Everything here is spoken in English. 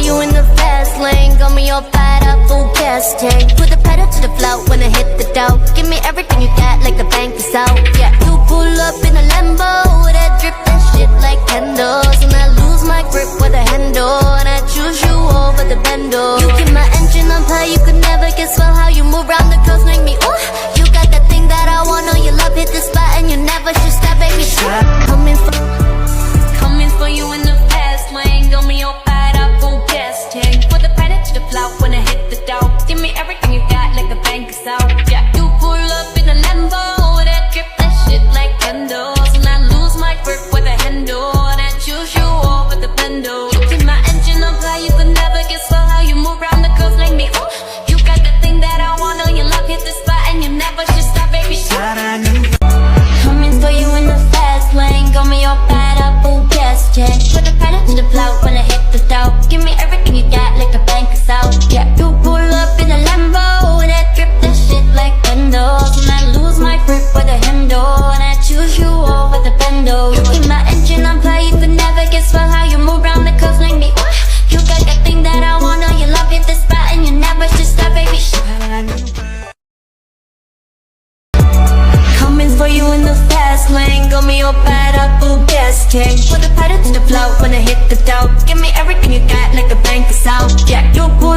you in the fast lane. Got me all fired up, full gas tank. Put the pedal to the floor when I hit the dough. Give me everything you got like the bank is out. Yeah, you pull up in a Lambo, that drip that shit like candles. And I lose my grip with a handle, and I choose you over the bando. You keep my engine on fire, you could never guess well how you move around the curves make me ooh. You got that thing that I want, know you love, hit the spot and you never should stop, baby. Coming for you in the fast lane. Got me all fired up, full gas tank. Put the pedal to the floor when I hit the dough. Give me everything you got like the bank is out. Yeah, you pull up in a Lambo, that drip that shit like candles. And I lose my grip with a handle, and I choose you over the bando. You keep my engine on fire, you could never guess well how you move around the curves like me ooh. You got the thing that I want, know you love, hit the spot and you never should stop, baby. Coming for you in the fast lane. Got me all fired up, full gas tank. Put the pedal to the floor when I hit the dough. Give me everything you got like the bank is out. Yeah, you pull up in a Lambo, that drip that shit like candles. And I lose my grip with a handle, and I choose you over the bando. You keep my engine on fire, you could never guess well how you move around the curves like me ooh. You got that thing that I want, know you love, hit the spot and you never should stop, baby. Coming for you in the fast lane. Got me all fired up, full gas tank. Put the pedal to the floor when I hit the dough. Give me everything you got like the bank is out. Yeah, you pull